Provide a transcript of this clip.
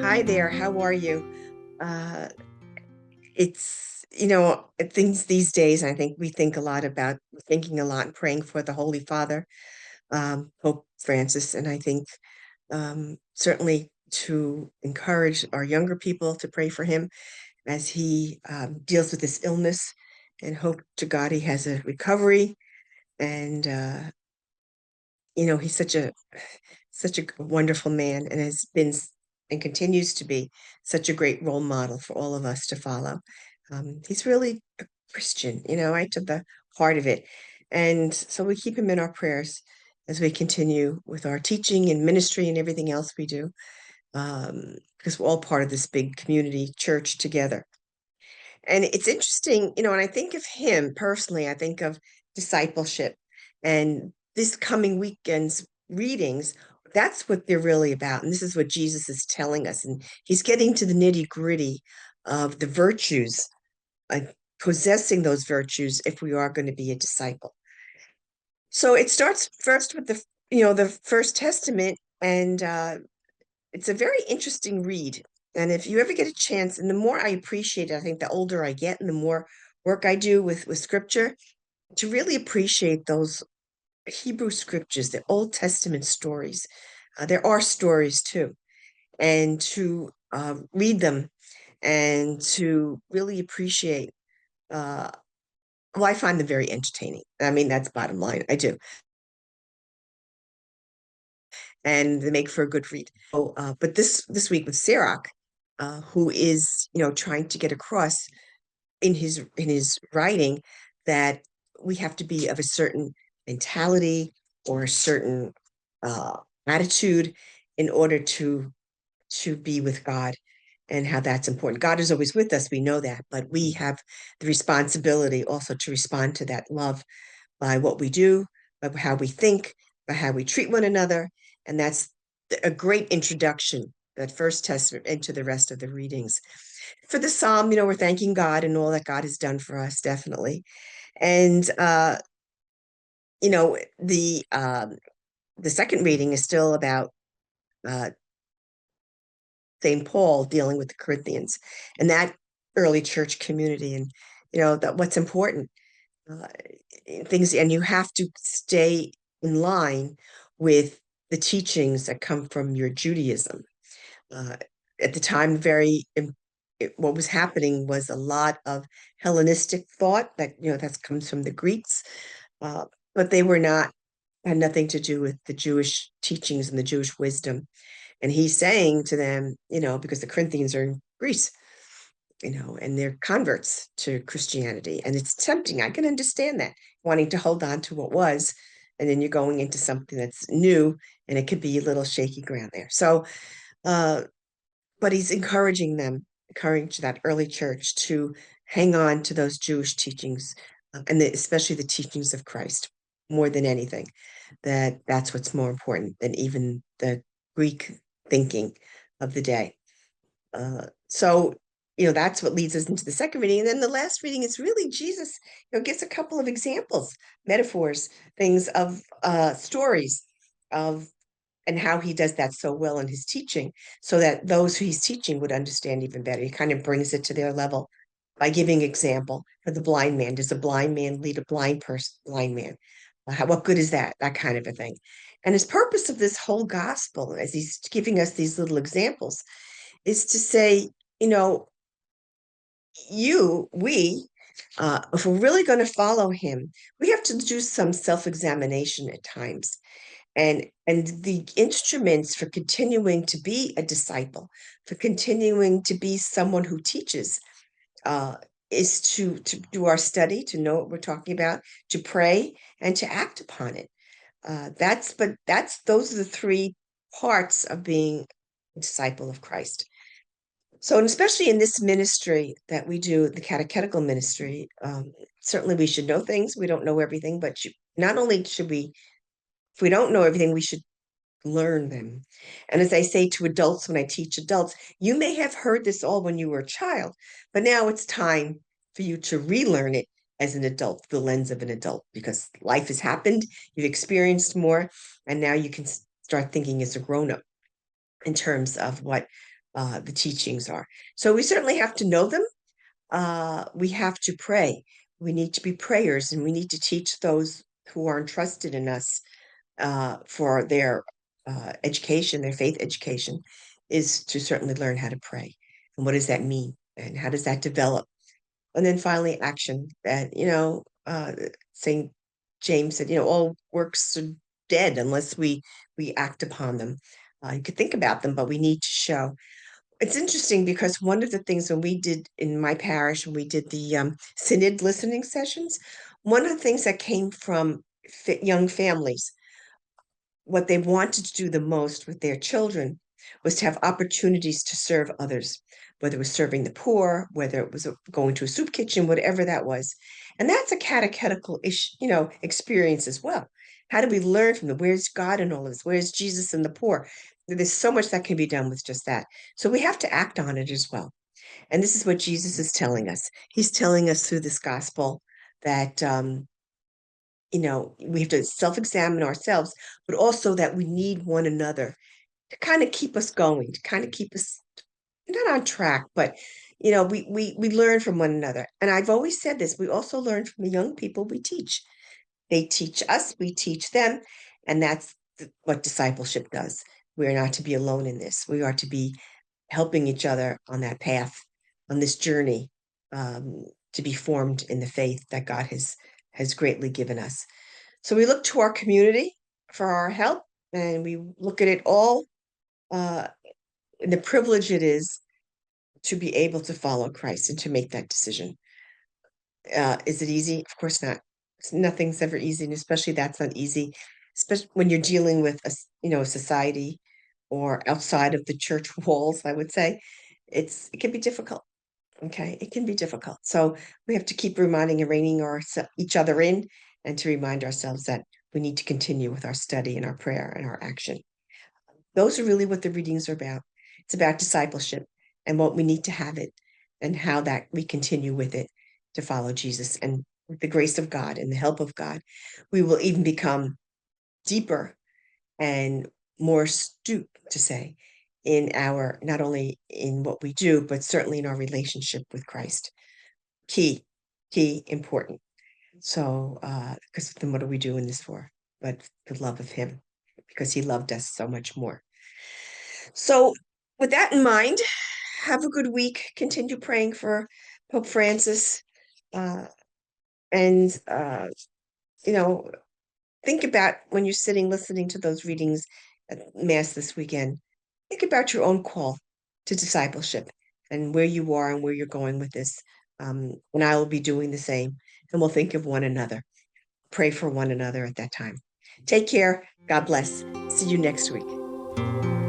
Hi there, how are you? Uh, things these days, I think we think a lot about thinking a lot and praying for the Holy Father, Pope Francis, and I think certainly to encourage our younger people to pray for him as he deals with this illness and hope to God he has a recovery. And he's such a wonderful man and has been and continues to be such a great role model for all of us to follow. He's really a Christian, right to the heart of it. And so we keep him in our prayers as we continue with our teaching and ministry and everything else we do, because we're all part of this big community church together. And it's interesting, when I think of him personally, I think of discipleship and this coming weekend's readings. That's what they're really about. And this is what Jesus is telling us. And he's getting to the nitty-gritty of the virtues, uh, possessing those virtues if we are going to be a disciple. So it starts first with the First Testament, and it's a very interesting read. And if you ever get a chance, and the more I appreciate it, I think the older I get and the more work I do with scripture, to really appreciate those Hebrew scriptures, the Old Testament stories. There are stories too, and to read them and to really appreciate. Uh, well, I find them very entertaining. I mean, that's bottom line. I do, and they make for a good read. But this week with Sirach, who is trying to get across in his writing that we have to be of a certain mentality or a certain uh, attitude in order to be with God, and how that's important. God is always with us, we know that, but we have the responsibility also to respond to that love by what we do, by how we think, by how we treat one another. And that's a great introduction, that First Testament, into the rest of the readings. For the Psalm, we're thanking God and all that God has done for us, definitely. And you know, the second reading is still about uh St. Paul dealing with the Corinthians and that early church community, and that what's important, uh, things, and you have to stay in line with the teachings that come from your Judaism. Uh, at the time, what was happening was a lot of Hellenistic thought that comes from the Greeks, uh, but they were not had nothing to do with the Jewish teachings and the Jewish wisdom. And he's saying to them, because the Corinthians are in Greece, and they're converts to Christianity. And it's tempting. I can understand that, wanting to hold on to what was, and then you're going into something that's new, and it could be a little shaky ground there. So, uh, but he's encouraging them, encouraging that early church to hang on to those Jewish teachings, especially the teachings of Christ, more than anything. That's what's more important than even the Greek thinking of the day. So, that's what leads us into the second reading. And then the last reading is really Jesus, gives a couple of examples, metaphors, things of stories of, and how he does that so well in his teaching, so that those who he's teaching would understand even better. He kind of brings it to their level by giving example. For the blind man, does a blind man lead a blind man? What good is that? That kind of a thing. And his purpose of this whole gospel, as he's giving us these little examples, is to say, you know, if we're really going to follow him, we have to do some self-examination at times. And the instruments for continuing to be a disciple, for continuing to be someone who teaches, uh, is to do our study, to know what we're talking about, to pray, and to act upon it. Those are the three parts of being a disciple of Christ. So, and especially in this ministry that we do, the catechetical ministry, certainly we should know things. We don't know everything, but not only should we, if we don't know everything, we should learn them. And as I say to adults when I teach adults, you may have heard this all when you were a child, but now it's time for you to relearn it as an adult, the lens of an adult, because life has happened, you've experienced more, and now you can start thinking as a grown up in terms of what the teachings are. So we certainly have to know them. We have to pray. We need to be prayers, and we need to teach those who are entrusted in us for their education, their faith education, is to certainly learn how to pray. And what does that mean? And how does that develop? And then finally, action. That, St. James said, all works are dead unless we act upon them. You could think about them, but we need to show. It's interesting because one of the things when we did in my parish, when we did the synod listening sessions, one of the things that came from young families, what they wanted to do the most with their children was to have opportunities to serve others, whether it was serving the poor, whether it was going to a soup kitchen, whatever that was. And that's a catechetical experience as well. How do we learn from where's God in all of this? Where's Jesus in the poor? There's so much that can be done with just that. So we have to act on it as well. And this is what Jesus is telling us. He's telling us through this gospel that we have to self-examine ourselves, but also that we need one another to kind of keep us going, to kind of keep us not on track, but we learn from one another. And I've always said this, we also learn from the young people we teach. They teach us, we teach them, and that's what discipleship does. We are not to be alone in this. We are to be helping each other on that path, on this journey, to be formed in the faith that God has greatly given us. So we look to our community for our help, and we look at it all, uh, and the privilege it is to be able to follow Christ and to make that decision. Is it easy? Of course not. Nothing's ever easy, and especially that's not easy, especially when you're dealing with a society or outside of the church walls, I would say. It can be difficult. Okay, it can be difficult. So we have to keep reminding and reining each other in, and to remind ourselves that we need to continue with our study and our prayer and our action. Those are really what the readings are about. It's about discipleship and what we need to have it, and how that we continue with it to follow Jesus. And with the grace of God and the help of God, we will even become deeper and more astute, to say, in our, not only in what we do, but certainly in our relationship with Christ. Key, important. So, because then what are we doing this for? But the love of Him, because He loved us so much more. So, with that in mind, have a good week. Continue praying for Pope Francis, uh, and you know, think about when you're sitting listening to those readings at Mass this weekend. Think about your own call to discipleship and where you are and where you're going with this. And I will be doing the same, and we'll think of one another. Pray for one another at that time. Take care. God bless. See you next week.